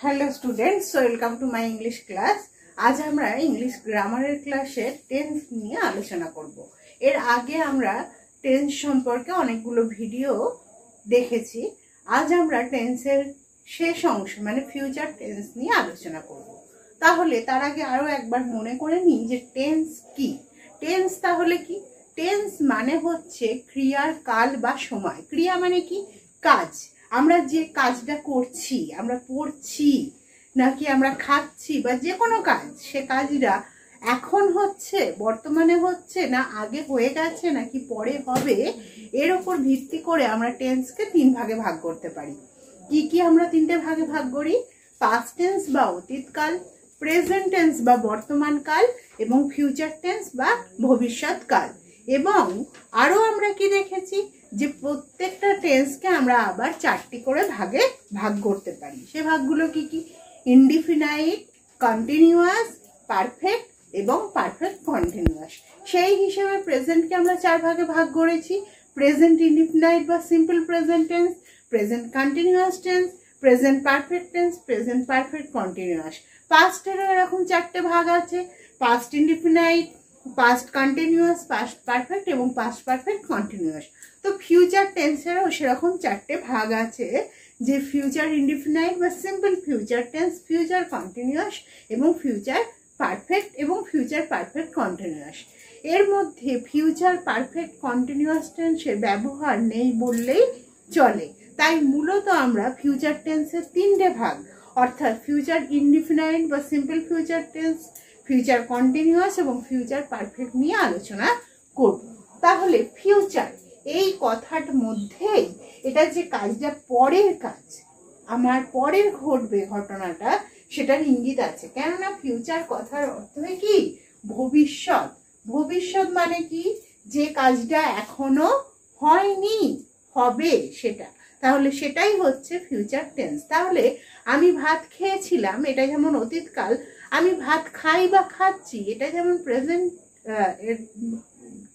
Hello students, welcome to my English class. आज আমরা English গ্রামারের ক্লাসে টেন্স নিয়ে আলোচনা করব। এর আগে আমরা টেন্স সম্পর্কে অনেকগুলো ভিডিও দেখেছি। আজ আমরা টেন্সের শেষ অংশ মানে ফিউচার টেন্স নিয়ে আলোচনা করব। তাহলে তার আগে আরো একবার মনে করে নিই যে টেন্স কি। টেন্স তাহলে কি? টেন্স মানে হচ্ছে ক্রিয়ার কাল বা সময়। ক্রিয়া মানে কি? কাজ। আমরা যে কাজটা করছি, আমরা পড়ছি নাকি আমরা খাচ্ছি বা যে কোনো কাজ, সে কাজটা এখন হচ্ছে, বর্তমানে হচ্ছে না আগে হয়ে গেছে নাকি পরে হবে, এর উপর ভিত্তি করে আমরা টেন্সকে তিন ভাগে ভাগ করতে পারি। কি কি আমরা তিনটে ভাগে ভাগ করি? পাস্ট টেন্স বা অতীতকাল, প্রেজেন্ট টেন্স বা বর্তমান কাল এবং ফিউচার টেন্স বা ভবিষ্যৎ কাল। এবং আরো আমরা কি দেখেছি যে প্রত্যেকটা টেন্সকে আমরা আবার চারটি করে ভাগে ভাগ করতে পারি। সে ভাগগুলো কি কি? ইনডিফিনাইট, কন্টিনিউয়াস, পারফেক্ট এবং পারফেক্ট কন্টিনিউয়াস। সেই হিসেবে প্রেজেন্টকে আমরা চার ভাগে ভাগ করেছি। প্রেজেন্ট ইনডিফিনাইট বা simple present tense, present continuous tense, present perfect tense, present perfect continuous. পাস্টেরও এরকম চারটে ভাগ আছে, past indefinite, past continuous, past perfect এবং পাস্ট পারফেক্ট কন্টিনিউয়াস। তো ফিউচার টেন্সেরও সেরকম চারটে ভাগ আছে, যে ফিউচার ইনডিফিনাইট বা simple future tense, future continuous এবং ফিউচার পারফেক্ট এবং ফিউচার পারফেক্ট কন্টিনিউয়াস। এর মধ্যে ফিউচার পারফেক্ট কন্টিনিউয়াস টেন্সের ব্যবহার নেই বললেই চলে। তাই মূলত আমরা ফিউচার টেন্সের তিনটে ভাগ অর্থাৎ ফিউচার ইনডিফিনাইট বা simple future tense, future continuous এবং ফিউচার পারফেক্ট নিয়ে আলোচনা করব। তাহলে ফিউচার এই কথার মধ্যেই এটা যে কাজটা পরের কাজ, আমার পরের ঘটবে ঘটনাটা, সেটার ইঙ্গিত আছে। কেননা ফিউচার কথার অর্থ কি? ভবিষ্যৎ। ভবিষ্যৎ মানে কি? যে কাজটা এখনো হয়নি, হবে সেটা। তাহলে সেটাই হচ্ছে ফিউচার টেন্স। তাহলে আমি ভাত খেয়েছিলাম, এটা যেমন অতীতকাল। আমি ভাত খাই বা খাচ্ছি, এটা যেমন প্রেজেন্ট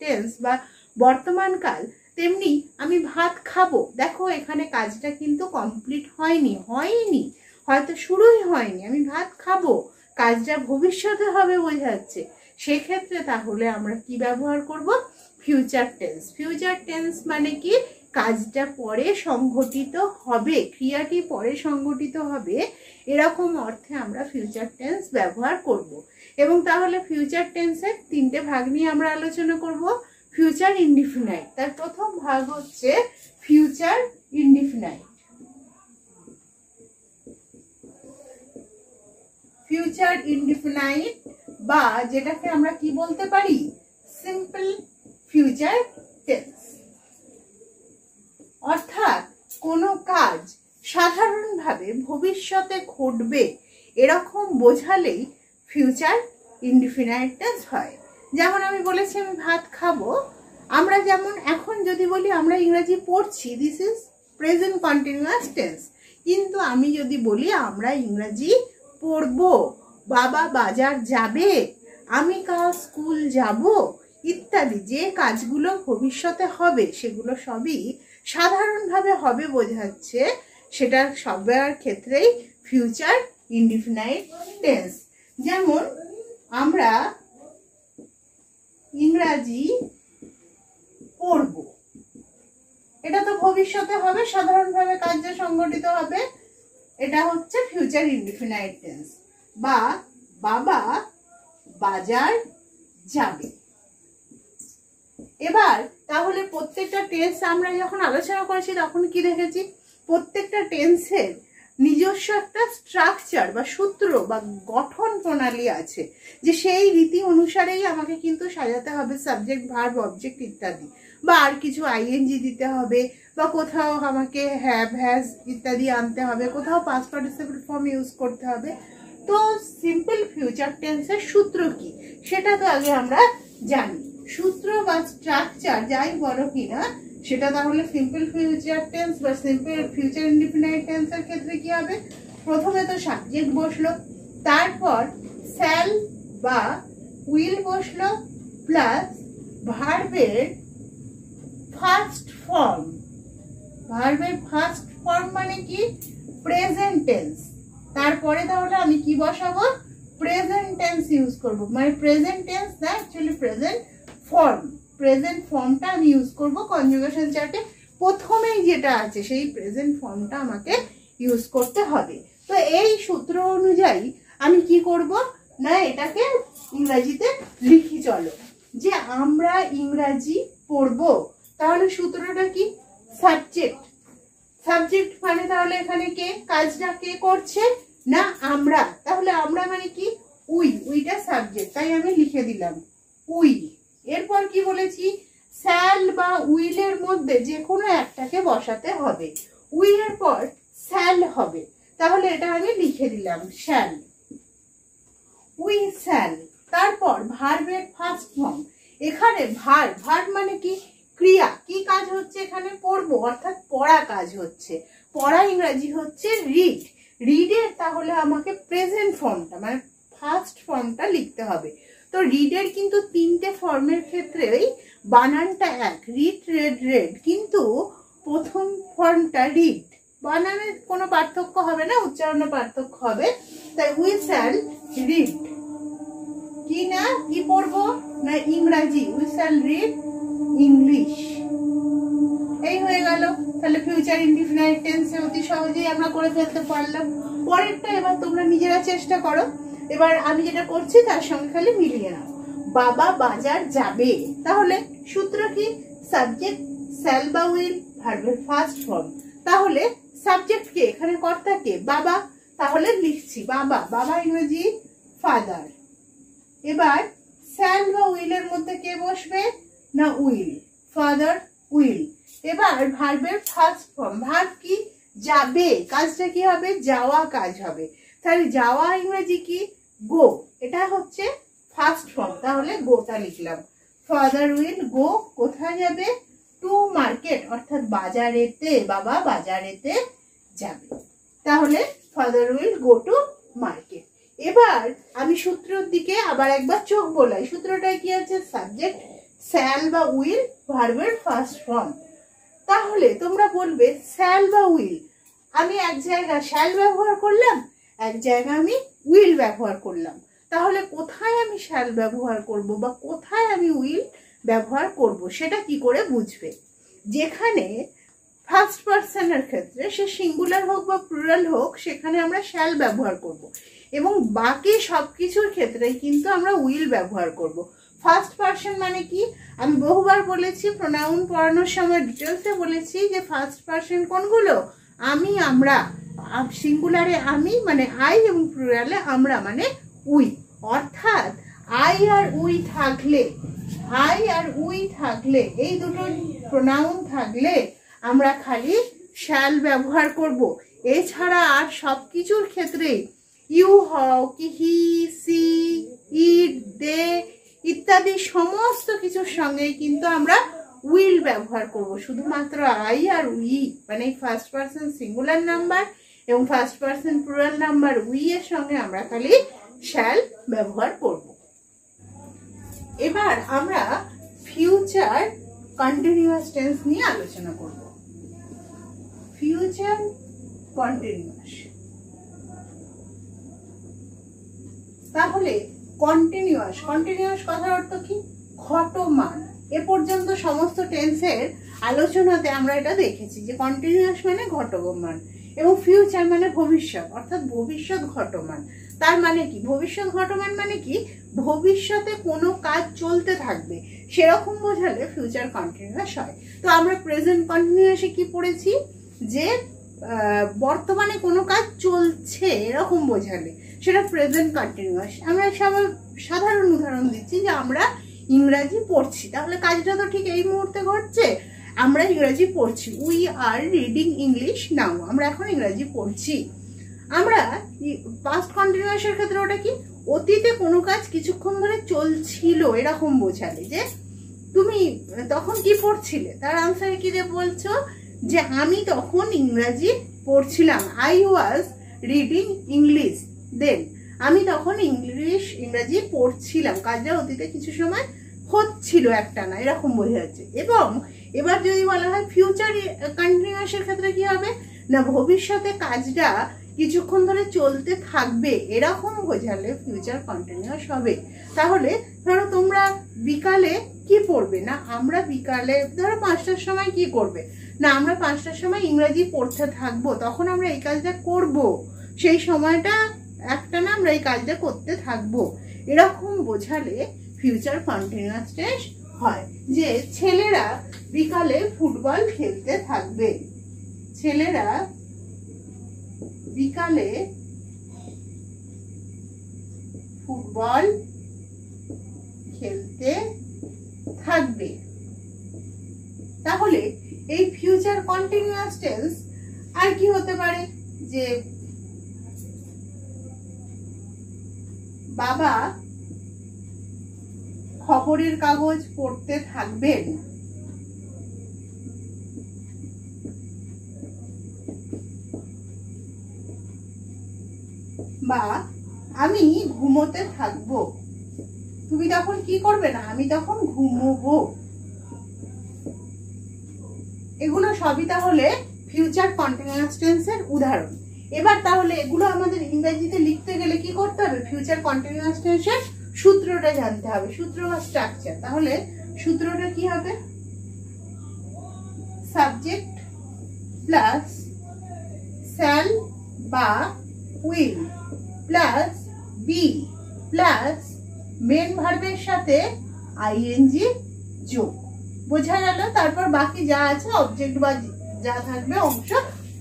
টেন্স বা বর্তমান কাল, তেমনি আমি ভাত খাবো। দেখো এখানে কাজটা কিন্তু কমপ্লিট হয়নি, হয়তো শুরুই হয়নি, আমি ভাত খাবো, কাজটা ভবিষ্যতে হবে বোঝাচ্ছে। সেক্ষেত্রে তাহলে আমরা কি ব্যবহার করব? Future tense. ফিউচার টেন্স মানে কি? কাজটা পরে সংঘটিত হবে, ক্রিয়াটি পরে সংঘটিত হবে, এরকম অর্থে আমরা ফিউচার টেন্স ব্যবহার করব। এবং তাহলে ফিউচার টেন্সের তিনটে ভাগ নিয়ে আমরা আলোচনা করব। ফিউচার ইনডিফিনাইট, তার প্রথম ভাগ হচ্ছে ফিউচার ইনডিফিনাইট। ফিউচার ইনডিফিনাইট বা যেটাকে আমরা কি বলতে পারি? Simple future tense. অর্থাৎ কোনো কাজ সাধারণভাবে ভবিষ্যতে ঘটবে এরকম বোঝালেই ফিউচার ইনডিফিনাইট টেন্স হয়। যেমন আমি বলেছি আমি ভাত খাবো, আমরা যেমন এখন যদি বলি আমরা ইংরেজি পড়ছি, this is present continuous tense. কিন্তু আমি যদি বলি আমরা ইংরেজি পড়বো, বাবা বাজার যাবে, আমি কাল স্কুল যাব, ইত্যাদি যে কাজগুলো ভবিষ্যতে হবে সেগুলো সবই সাধারণভাবে হবে বোঝাচ্ছে, সেটা সবার ক্ষেত্রেই ফিউচার ইনডিফিনাইট টেন্স। যেমন আমরা ইংরাজি পড়ব, এটা তো ভবিষ্যতে হবে, সাধারণভাবে কাজটা সংঘটিত হবে, এটা হচ্ছে ফিউচার ইনডিফিনাইট টেন্স। বা বাবা বাজার যাবে। এবার তাহলে প্রত্যেকটা টেন্স আমরা যখন আলোচনা করেছি তখন কি দেখেছি? প্রত্যেকটা টেন্সের নিজস্ব একটা স্ট্রাকচার বা সূত্র বা গঠন প্রণালী আছে, যে সেই রীতি অনুসারেই আমাকে কিন্তু সাজাতে হবে সাবজেক্ট, ভার্ব, অবজেক্ট ইত্যাদি। বা আর কিছু আইএনজি দিতে হবে, বা কোথাও আমাকে হ্যাভ, হ্যাজ ইত্যাদি আনতে হবে, কোথাও পাস্ট পার্টিসিপল ফর্ম ইউজ করতে হবে। তো সিম্পল ফিউচার টেন্সের সূত্র কি সেটা তো আগে আমরা জানি। সূত্র বা স্ট্রাকচার যাই বলো কিনা, সেটা তাহলে সিম্পল ফিউচার টেন্স বা সিম্পল ফিউচার ইনডিফিনাইট টেন্সের ক্ষেত্রে কি হবে? প্রথমে তো সাবজেক্ট বসলো, তারপর শ্যাল বা উইল বসলো, প্লাস ভার্বের ফার্স্ট ফর্ম। ভার্বের ফার্স্ট ফর্ম মানে কি? Present tense. তারপরে তাহলে আমি কি বসাবো, প্রেজেন্ট টেন্স ইউজ করব, মানে প্রেজেন্ট টেন্স না অ্যাকচুয়ালি প্রেজেন্ট ফর্ম, প্রেজেন্ট ফর্মটা আমি ইউজ করব কনজুগেশন চার্টে। প্রথমেই যেটা আছে সেই প্রেজেন্ট ফর্মটা আমাকে ইউজ করতে হবে। তো এই সূত্র অনুযায়ী আমি কি করব না এটাকে ইংরেজিতে লিখি। চলো, যে আমরা ইংরাজি পড়ব, তাহলে সূত্রটা কি, সাবজেক্ট। সাবজেক্ট মানে তাহলে এখানে কে, কাজটা কে করছে না আমরা, তাহলে আমরা মানে কি, উইটা সাবজেক্ট, তাই আমি লিখে দিলাম উই। এরপর কি বলেছি, শ্যাল বা উইলের মধ্যে যে কোনো একটাকে বসাতে হবে, উই এর পর শ্যাল হবে, তাহলে এটা আমি লিখে দিলাম শ্যাল, উই শ্যাল। তারপর ভার্বের ফার্স্ট ফর্ম, এখানে ভার্ব মানে কি, ক্রিয়া, কি কাজ হচ্ছে এখানে, পড়বো অর্থাৎ পড়া কাজ হচ্ছে, পড়া ইংরাজি হচ্ছে রিড, রিডের তাহলে আমাকে প্রেজেন্ট ফর্মটা মানে ফার্স্ট ফর্মটা লিখতে হবে। তো রিডের কিন্তু তিনটে ফর্মের ক্ষেত্রেই বানানটা এক, রিড রেড রেড, কিন্তু প্রথম ফর্মটা রিড, বানানের কোনো পার্থক্য হবে না, উচ্চারণে পার্থক্য হবে, তাই উই শ্যাল রিড, কি না কি পড়বো না ইংরাজি, উই শ্যাল রিড ইংলিশ। এই হয়ে গেল, তাহলে ফিউচার ইনডিফিনাইট টেন্সে অতি সহজেই আমরা করে ফেলতে পারলাম। পরেরটা এবার তোমরা নিজেরা চেষ্টা করো, এবার আমি যেটা করছি তার সঙ্গে খালি মিলিয়ে নাও। বাবা বাজার যাবে, তাহলে সূত্র কি, সাবজেক্ট শ্যাল বা উইল, ভার্বের ফার্স্ট ফর্ম, তাহলে সাবজেক্ট কে, এখানে কর্তা কে, বাবা, তাহলে লিখছি বাবা, বাবা ইংরেজি ফাদার। এবার শ্যাল বা উইলের মধ্যে কে বসবে না উইল, ফাদার উইল। এবার ভার্বের ফার্স্ট ফর্ম, ভার্ব কি, যাবে, কাজটা কি হবে, যাওয়া কাজ হবে, তাহলে যাওয়া ইংরেজি কি, গো, এটা হচ্ছে ফার্স্ট ফর্ম, তাহলে গোটা লিখলাম, ফাদার উইল গো, কোথায় যাবে, টু মার্কেট, অর্থাৎ বাজারেতে, বাবা বাজারেতে যাবে, তাহলে father will go to market. এবার আমি সূত্রের দিকে আবার একবার চোখ বোলাই, সূত্রটা কি আছে, সাবজেক্ট শ্যাল বা উইল, ভার্বের ফার্স্ট ফর্ম। তাহলে তোমরা বলবে শ্যাল বা উইল, আমি এক জায়গায় শ্যাল ব্যবহার করলাম, এক জায়গায় আমি উইল ব্যবহার করলাম, তাহলে কোথায় আমি শ্যাল ব্যবহার করব বা কোথায় আমি উইল ব্যবহার করব সেটা কি করে বুঝবে, যেখানে ফার্স্ট পার্সনের ক্ষেত্রে সে সিঙ্গুলার হোক বা প্লুরাল হোক সেখানে আমরা শ্যাল ব্যবহার করব, এবং বাকি সবকিছুর ক্ষেত্রে কিন্তু আমরা উইল ব্যবহার করব। ফার্স্ট পার্সন মানে কি, আমি বহুবার বলেছি, প্রোনাউন পড়ানোর সময় ডিটেলসে বলেছি যে ফার্স্ট পার্সন কোনগুলো, আমি আমরা, সিঙ্গুলারে আমি মানে আই এবং প্লুরালে আমরা মানে উই, অর্থাৎ আই আর উই থাকলে, আই আর উই থাকলে, এই দুটো প্রোনাউন থাকলে আমরা খালি শ্যাল ব্যবহার করব, এছাড়া আর সব কিছুর ক্ষেত্রে ইউ হও কি, হি, সি, ইট, দে ইত্যাদি সমস্ত কিছুর সঙ্গেই কিন্তু আমরা উইল ব্যবহার করব, শুধুমাত্র আই আর উই মানে ফার্স্ট পার্সন সিঙ্গুলার নাম্বার এবং first person plural number we এর সঙ্গে আমরা খালি শ্যাল ব্যবহার করব। এবার আমরা ফিউচার কন্টিনিউয়াস টেন্স নিয়ে আলোচনা করব। ফিউচার কন্টিনিউয়াস, তাহলে কন্টিনিউয়াস, কন্টিনিউয়াস কথার অর্থ কি, ঘটমান। এ পর্যন্ত সমস্ত টেন্সের আলোচনাতে আমরা এটা দেখেছি যে কন্টিনিউয়াস মানে ঘটমান এবং ফিউচার মানে ভবিষ্যৎ, অর্থাৎ ভবিষ্যৎ ঘটমান। তার মানে কি, ভবিষ্যৎ ঘটমান মানে কি, ভবিষ্যতে কোনো কাজ চলতে থাকবে সেরকম বোঝালে ফিউচার কন্টিনিউয়াস হয়। তো আমরা প্রেজেন্ট কন্টিনিউয়াসে কি পড়েছি, যে বর্তমানে কোনো কাজ চলছে এরকম বোঝালে সেটা প্রেজেন্ট কন্টিনিউয়াস। আমরা সাধারণ উদাহরণ দিচ্ছি যে আমরা ইংরাজি পড়ছি, তাহলে কাজটা তো ঠিক এই মুহূর্তে ঘটছে, আমরা ইংরাজি পড়ছি, উই আর রিডিং ইংলিশ নাও, আমরা এখন ইংরাজি পড়ছি। আমরা পাস্ট কন্টিনিউয়াসের ক্ষেত্রে ওটা কি, অতীতে কোনো কাজ কিছুক্ষণ ধরে চলছিল এরকম বোঝালে, যে তুমি তখন কি পড়ছিলে, তার আনসারে কি দিয়ে বলছো যে আমি তখন ইংরাজি পড়ছিলাম, আই ওয়াজ রিডিং ইংলিশ দেন, আমি তখন ইংরাজি পড়ছিলাম, কাজটা অতীতে কিছু সময় হচ্ছিল একটানা এরকম বোঝা যাচ্ছে। এবং এবার যদি বলা হয় ফিউচার কন্টিনিউয়াসের ক্ষেত্রে কি হবে না, ভবিষ্যতে কাজটা কিছুক্ষণ ধরে চলতে থাকবে, এরকম বোঝালে ফিউচার কন্টিনিউয়াস হবে। তাহলে ধরো তোমরা বিকালে কি পড়বে না, আমরা বিকালে ধরো 5টার সময় কি করবে না, আমরা 5টার সময় ইংরেজি পড়তে থাকবো, তখন আমরা এই কাজটা করব, সেই সময়টা একটা না আমরা এই কাজটা করতে থাকবো, এরকম বোঝালে ফিউচার কন্টিনিউয়াস টেন্স হয়। যে ছেলেরা বিকালে ফুটবল খেলতে থাকবে, ছেলেরা বিকালে ফুটবল খেলতে থাকবে। তাহলে এই ফিউচার কন্টিনিউয়াস টেন্স আর কি হতে পারে, যে বাবা খবরের কাগজ পড়তে থাকবেন, বা আমি ঘুমোতে থাকবো। তুমি তখন কি করবে না, আমি তখন ঘুমোবো। এগুলো সবই তাহলে ফিউচার কন্টিনিউয়াস টেন্সের উদাহরণ। এবার তাহলে এগুলো আমাদের ইংরেজিতে লিখতে গেলে কি করতে হবে, ফিউচার কন্টিনিউয়াস টেন্সের সূত্রটা জানতে হবে, সূত্র বা স্ট্রাকচার। তাহলে সূত্রটা কি হবে, সাবজেক্ট প্লাস শ্যাল বা will plus be plus main ভার্বের সাথে আইএনজি যোগ। বোঝা গেল? তারপর বাকি যা আছে অবজেক্ট বা যা থাকবে অংশ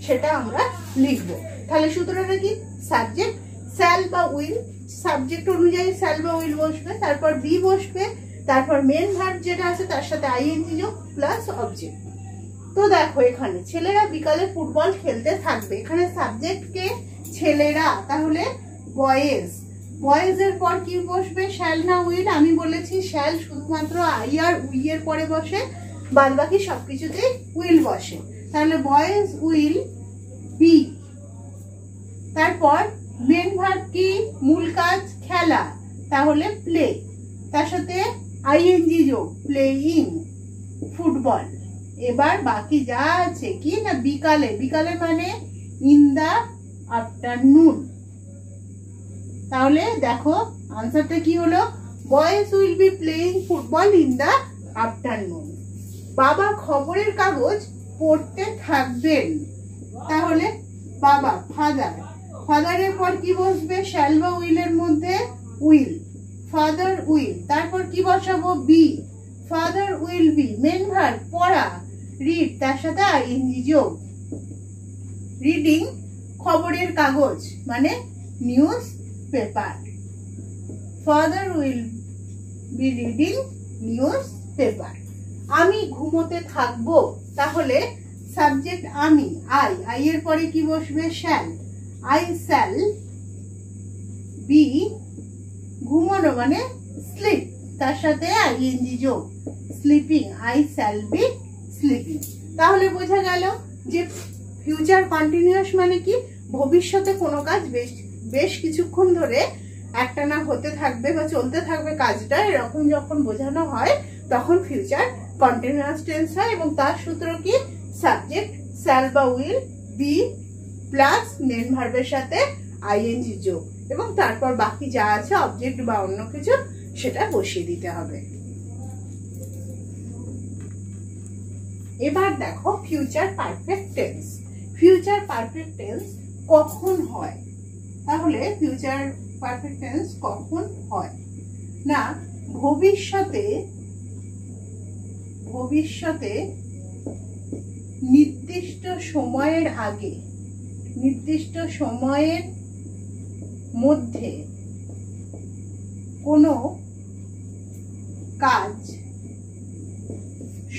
সেটা আমরা লিখব। তাহলে সূত্রটা কি, সাবজেক্ট শ্যাল বা উইল, সাবজেক্ট অনুযায়ী শ্যাল বা উইল বসবে, তারপর বি বসবে, তারপর মেন ভার্ব যেটা আছে তার সাথে আইএনজি যোগ প্লাস অবজেক্ট। তো দেখো এখানে ছেলেরা বিকালে ফুটবল খেলতে থাকবে, এখানে সাবজেক্ট কে, ছেলেরা, তাহলে বয়েজ, বয়েজ এর পর কি বসবে, শ্যাল না উইল? আমি বলেছি শ্যাল শুধুমাত্র আই আর উই এর পরে বসে, বাদ বাকি সবকিছুতেই উইল বসে। তাহলে বয়েজ উইল বি, তারপর মেন ভার্ব কি, মূল কাজ খেলা, তাহলে প্লে, তার সাথে আইএনজি যোগ, প্লেইং ফুটবল। এবার বাকি যা আছে কি না, বিকালে, বিকালে মানে ইন দা আফটারনুন। তাহলে দেখো আনসারটা কি হলো, boys will be playing football in the afternoon. বাবা খবরের কাগজ পড়তে থাকবেন, তাহলে বাবা ফাদার, ফাদারের পর কি বসবে, শ্যাল বা উইলের মধ্যে উইল, ফাদার উইল, তারপর কি বসাবো, be, father will be, main verb পড়া, রিড, তার সাথে আইএনজি যোগ, রিডিং খবরের কাগজ মানে newspaper, father will be reading newspaper. আমি ঘুমোতে থাকবো, তাহলে সাবজেক্ট আমি, আই এর পরে কি বসবে, শ্যাল, আই শ্যাল বি, ঘুমানো মানে স্লিপ, তার সাথে আইএনজি যোগ, sleeping, I shall be sleeping. তাহলে বোঝা গেল যে ফিউচার কন্টিনিউয়াস মানে কি, ভবিষ্যতে কোনো কাজ বেশ কিছুক্ষণ ধরে একটানা হতে থাকবে বা চলতে থাকবে কাজটা, এরকম যখন বোঝানো হয় তখন ফিউচার কন্টিনিউয়াস টেন্স হয়। এবং তার সূত্র কি, সাবজেক্ট শ্যাল বা উইল বি প্লাস মেন ভার্বের সাথে আইএনজি যোগ, এবং তারপর বাকি যা আছে অবজেক্ট বা অন্য কিছু সেটা বসিয়ে দিতে হবে। এবার দেখো future perfect tense. Future perfect tense কখন হয়, তাহলে ফিউচার পারফেক্ট টেন্স কখন হয় না, ভবিষ্যতে নির্দিষ্ট সময়ের আগে, নির্দিষ্ট সময়ের মধ্যে কোনো কাজ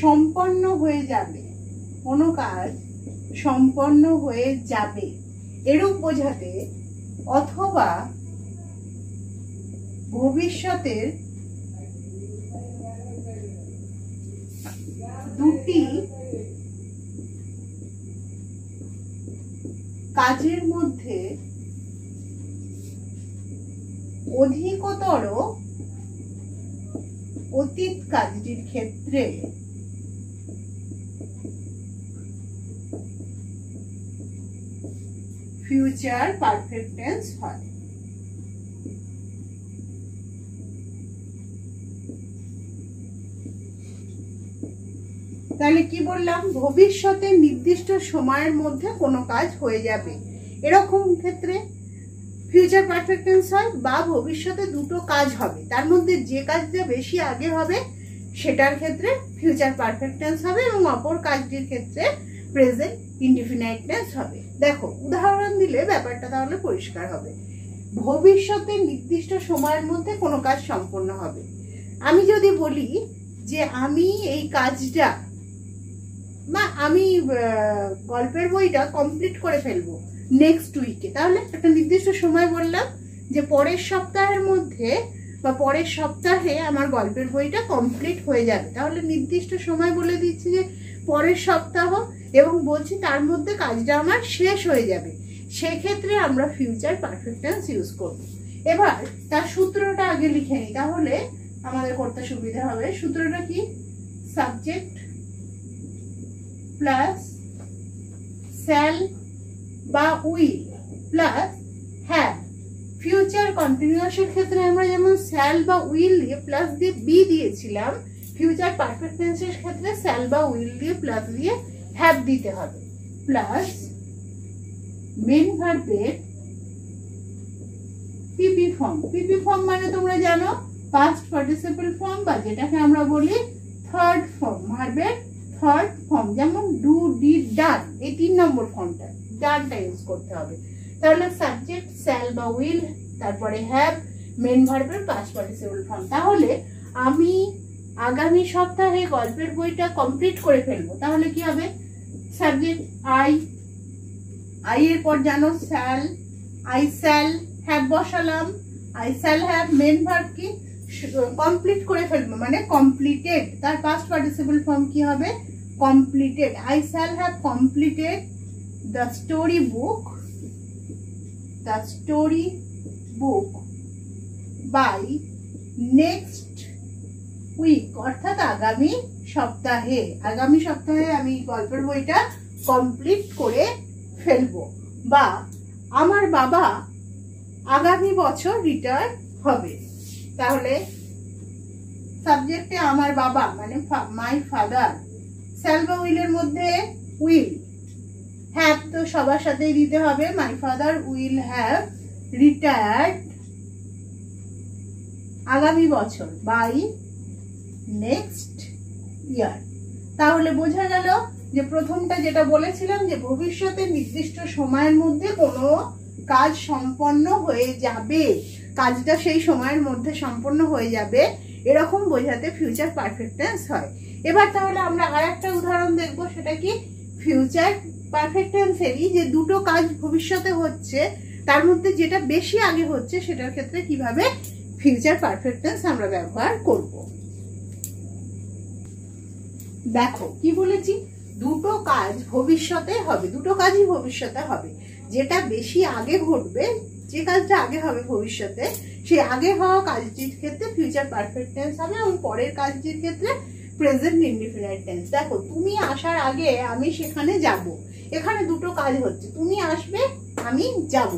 সম্পন্ন হয়ে যাবে, কোনো কাজ সম্পন্ন হয়ে যাবে এরূপ বোঝাতে, অথবা ভবিষ্যতের দুটি কাজের মধ্যে অধিকতর অতীত কাজটির ক্ষেত্রে ফিউচার পারফেক্ট টেন্স হয়। তাহলে কি বললাম, ভবিষ্যতে নির্দিষ্ট সময়ের মধ্যে কোনো কাজ হয়ে যাবে, এরকম ক্ষেত্রে ফিউচার পারফেক্ট টেন্স হয়। বা ভবিষ্যতে দুটো কাজ হবে, তার মধ্যে যে কাজটা বেশি আগে হবে সেটার ক্ষেত্রে ফিউচার পারফেক্ট টেন্স হবে, এবং অপর কাজটির ক্ষেত্রে প্রেজেন্ট ইনডিফিনাইট টেন্স হবে। দেখো উদাহরণ দিলে ব্যাপারটা তাহলে পরিষ্কার হবে। ভবিষ্যতে নির্দিষ্ট সময়ের মধ্যে কোনো কাজ সম্পন্ন হবে, আমি যদি বলি যে আমি এই কাজটা বা আমি গল্পের বইটা কমপ্লিট করে ফেলবো নেক্সট উইকে, তাহলে একটা নির্দিষ্ট সময় বললাম যে পরের সপ্তাহের মধ্যে বা পরের সপ্তাহে আমার গল্পের বইটা কমপ্লিট হয়ে যাবে, তাহলে নির্দিষ্ট সময় বলে দিচ্ছি যে পরের সপ্তাহ, এবং বলছি তার মধ্যে কাজটা আমার শেষ হয়ে যাবে, সেক্ষেত্রে আমরা ফিউচার পারফেক্ট টেন্স ইউজ করব। এবার তার সূত্রটা আগে লিখে নিই, তাহলে আমাদের করতে সুবিধা হবে। সূত্রটা কি, সাবজেক্ট প্লাস শ্যাল বা উইল প্লাস হ্যাভ। ফিউচার কন্টিনিউয়াসের ক্ষেত্রে আমরা যেমন শ্যাল বা উইল দিয়ে প্লাস দিয়ে বি দিয়েছিলাম, ফিউচার পারফেক্ট টেন্সের ক্ষেত্রে শ্যাল বা উইল দিয়ে প্লাস দিয়ে হ্যাভ দিতে হবে, প্লাস মেন ভার্বের পিপি ফর্ম। পিপি ফর্ম মানে তোমরা জানো পাস্ট পার্টিসিপল ফর্ম, বা যেটাকে আমরা বলি থার্ড ফর্ম, ভার্বের থার্ড ফর্ম, যেমন ডু, ডিড, ডান, এই 3 নম্বর ফর্মটা, ডানটা ইউজ করতে হবে। তাহলে সাবজেক্ট শ্যাল বা উইল, তারপরে হ্যাভ, মেন ভার্বের পাস্ট পার্টিসিপল ফর্ম। তাহলে আমি আগামী সপ্তাহে গল্পের বইটা কমপ্লিট করে ফেলবো, তাহলে কি হবে, সাবজেক্ট আই, আই এর পর জানো শ্যাল, আই শ্যাল হ্যাভ বসালাম, I shall have, main verb কি কমপ্লিট করে ফেলবো মানে কমপ্লিটেড, তার পাস্ট পার্টিসিপল ফর্ম কি হবে, completed. I shall have completed the story book, the story book by next week, অর্থাৎ আগামী সপ্তাহে, আগামী সপ্তাহে আমি গল্পের বইটা কমপ্লিট করে ফেলবো। বা আমার বাবা আগামী বছর রিটায়ার হবে, তাহলে সাবজেক্টে আমার বাবা মানে মাই ফাদার, শ্যাল বা উইলের মধ্যে উইল, হ্যাভ তো সবার সাথেই দিতে হবে, my father will have retired আগামী বছর বাই নেক্সট ইয়ার। তাহলে বোঝা গেল যে প্রথমটা যেটা বলেছিলাম যে ভবিষ্যতে নির্দিষ্ট সময়ের মধ্যে কোনো কাজ সম্পন্ন হয়ে যাবে, কাজটা সেই সময়ের মধ্যে সম্পন্ন হয়ে যাবে, এরকম বোঝাতে ফিউচার পারফেক্ট টেন্স হয়। এবার তাহলে আমরা আর একটা উদাহরণ দেখব, সেটা কি ফিউচার পারফেক্ট টেন্সেরই যে দুটো কাজ ভবিষ্যতে হচ্ছে, তার মধ্যে যেটা বেশি আগে হচ্ছে সেটার ক্ষেত্রে কিভাবে ফিউচার পারফেক্ট টেন্স আমরা ব্যবহার করব। দেখো কি বলেছি, দুটো কাজ ভবিষ্যতে হবে, দুটো কাজই ভবিষ্যতে হবে, যেটা বেশি আগে ঘটবে, যে কাজটা আগে হবে ভবিষ্যতে, সেই আগে হওয়া কাজটির ক্ষেত্রে ফিউচার পারফেক্ট টেন্স হবে, এবং পরের কাজটির ক্ষেত্রে প্রেজেন্ট ইনডিফিনাইট টেন্স। দেখো তুমি আসার আগে আমি সেখানে যাব, এখানে দুটো কাজ হচ্ছে, তুমি আসবে আমি যাব,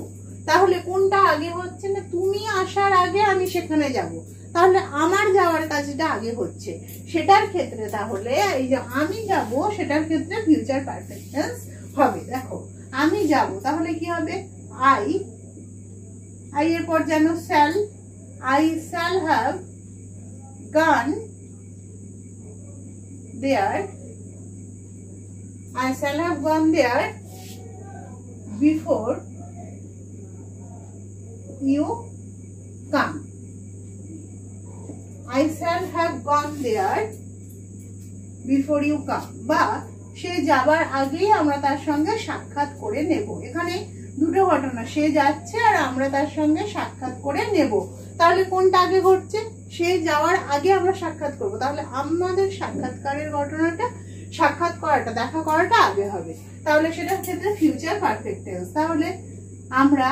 তাহলে কোনটা আগে হচ্ছে না, তুমি আসার আগে আমি সেখানে যাব, তাহলে আমার যাওয়ার কাজটা আগে হচ্ছে, সেটার ক্ষেত্রে তাহলে এই যে আমি যাব সেটার ক্ষেত্রে ফিউচার পারফেক্ট টেন্স হবে। দেখো আমি যাব, তাহলে কি হবে, আই, আই এর পর যেন shall, I shall have gone there, I shall have gone there before you come. I shall have gone there before you come. বা সে যাবার আগেই আমরা তার সঙ্গে সাক্ষাৎ করে নেব। এখানে দুটো ঘটনা, সে যাচ্ছে আর আমরা তার সঙ্গে সাক্ষাৎ করে নেব, তাহলে কোনটা আগে ঘটছে, সে যাওয়ার আগে আমরা সাক্ষাৎ করব, তাহলে আমাদের সাক্ষাৎকারের ঘটনাটা, সাক্ষাৎ করাটা, দেখা করাটা আগে হবে, তাহলে সেটার ক্ষেত্রে ফিউচার পারফেক্ট টেন্স। তাহলে আমরা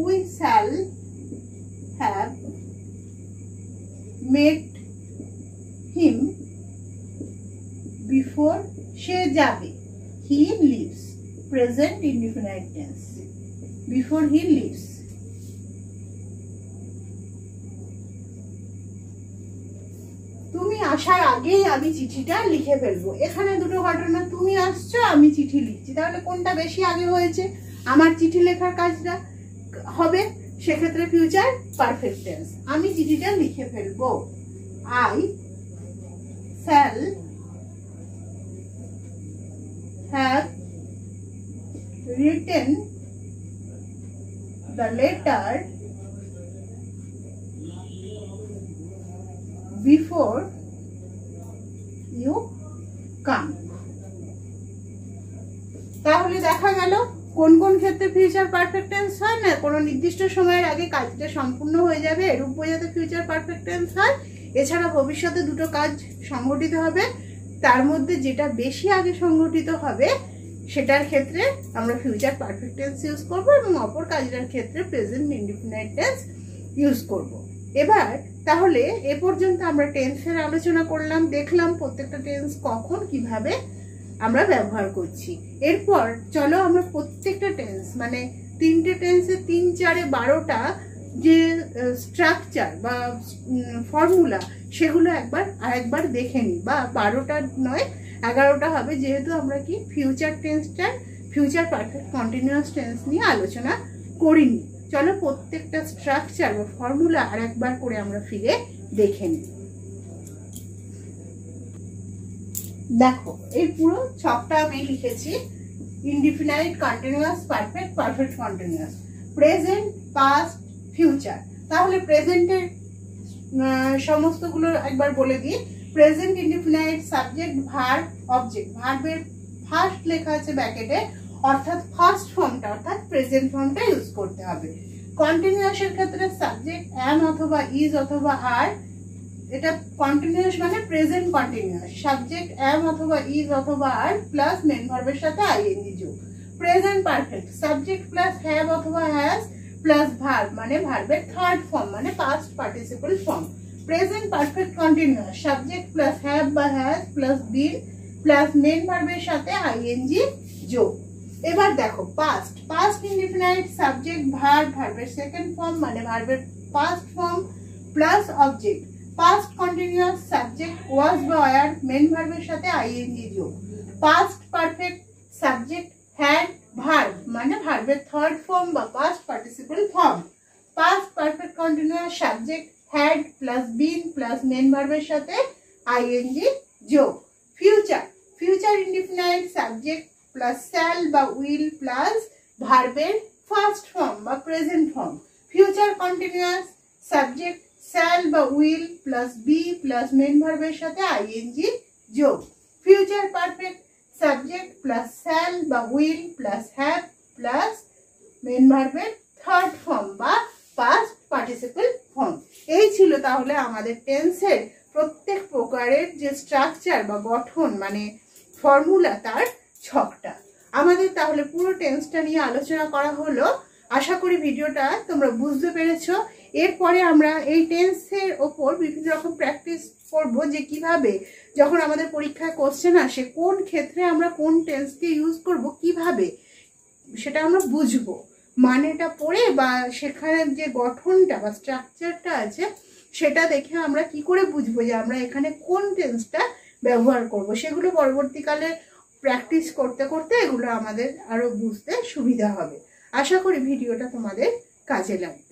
we shall have met him before, সে যাবে, he leaves, present indefinite tense. before he leaves. তুমি আসার আগেই আমি চিঠিটা লিখে ফেলবো। এখানে দুটো ঘটনা, তুমি আসছো আমি চিঠি লিখছি, তাহলে কোনটা বেশি আগে হয়েছে? আমার চিঠি লেখার কাজটা হবে, সেক্ষেত্রে ফিউচার পারফেক্ট টেন্স। আমি চিঠিটা লিখে ফেলবো। I shall have written the letter before you come. তাহলে দেখা গেল কোন কোন ক্ষেত্রে ফিউচার পারফেক্ট টেন্স হয় না, কোনো নির্দিষ্ট সময়ের আগে কাজটা সম্পূর্ণ হয়ে যাবে, এরূপ বোঝাতে ফিউচার পারফেক্ট টেন্স হয়। এছাড়া ভবিষ্যতে দুটো কাজ সংঘটিত হবে, তার মধ্যে যেটা বেশি আগে সংঘটিত হবে সেটার ক্ষেত্রে আমরা ফিউচার পারফেক্ট টেন্স ইউজ করব, এবং অপর কাজটার ক্ষেত্রে প্রেজেন্ট ইনডিফিনাইট টেন্স ইউজ করব। এবার তাহলে এ পর্যন্ত আমরা টেন্সের আলোচনা করলাম, দেখলাম প্রত্যেকটা টেন্স কখন কিভাবে আমরা ব্যবহার করছি। এরপর চলো আমরা প্রত্যেকটা টেন্স, মানে তিনটে টেন্সে 3 4 12টা যে স্ট্রাকচার বা ফর্মুলা, সেগুলো আরেকবার দেখে নিই। বা 12টা নয়, 11টা হবে, যেহেতু আমরা কি ফিউচার টেন্সটা ফিউচার পারফেক্ট কন্টিনিউয়াস টেন্স নিয়ে আলোচনা করিনি। চলো প্রত্যেকটা স্ট্রাকচার বা ফর্মুলা আরেকবার করে আমরা ফিরে দেখে নিই। দেখো এই পুরো ছকটা আমি লিখেছি, indefinite, continuous, perfect, perfect continuous, present, past, future. তাহলে প্রেজেন্টের সমস্তগুলো একবার বলে দিই। Present indefinite, subject, verb, object. ভার্বের ফার্স্ট লেখা আছে ব্র্যাকেটে, অর্থাৎ ফার্স্ট ফর্মটা অর্থাৎ প্রেজেন্ট ফর্মটা ইউজ করতে হবে। কন্টিনিউয়াসের ক্ষেত্রে সাবজেক্ট অ্যাম অথবা ইজ অথবা আর, এটা কন্টিনিউয়াস মানে প্রেজেন্ট কন্টিনিউয়াস, সাবজেক্ট অ্যাম অথবা ইজ অথবা আর প্লাস মেন ভার্বের সাথে আইএনজি যোগ। Present perfect, subject plus have অথবা হ্যাজ প্লাস ভার্ব মানে ভার্বের থার্ড ফর্ম মানে past participle form. Present perfect continuous, subject plus have বা has plus been plus main ভার্বের সাথে আইএনজি যোগ। এবার দেখো past, past indefinite, subject verb, ভার্বের সেকেন্ড ফর্ম মানে ভার্বের first form plus object. Past continuous, subject was বা ওয়্যার, মেন ভার্বের সাথে আইএনজি যোগ। Past perfect, subject had, verb মানে ভার্বের থার্ড ফর্ম বা past participle form. Past perfect continuous, subject had plus been plus main ভার্বের সাথে আইএনজি যোগ। Future, future indefinite, subject plus shall বা উইল প্লাস ভার্বের ফার্স্ট ফর্ম বা present form. Future continuous, subject shall বা will plus be plus main ভার্বের সাথে ING যোগ। Future perfect, subject plus shall বা will plus have plus main ভার্বের third form বা পাস্ট পার্টিসিপল ফর্ম। এই ছিল তাহলে আমাদের টেন্সের প্রত্যেক প্রকারের যে স্ট্রাকচার বা গঠন মানে ফর্মুলা, তার ছকটা। আমাদের তাহলে পুরো টেন্সটা নিয়ে আলোচনা করা হলো। আশা করি ভিডিওটা তোমরা বুঝতে পেরেছো। এরপরে আমরা এই টেন্সের ওপর বিভিন্ন রকম প্র্যাকটিস করব, যে কিভাবে যখন আমাদের পরীক্ষায় কোশ্চেন আসে কোন ক্ষেত্রে আমরা কোন টেন্সকে ইউজ করব, কিভাবে সেটা আমরা বুঝবো। মানেটা পড়ে বা সেখানে যে গঠনটা বা স্ট্রাকচারটা আছে সেটা দেখে আমরা কি করে বুঝবো যে আমরা এখানে কোন টেন্সটা ব্যবহার করব। সেগুলো পরবর্তীকালে প্র্যাকটিস করতে করতে এগুলো আমাদের আরো বুঝতে সুবিধা হবে। আশা করি ভিডিওটা তোমাদের কাজে লাগবে।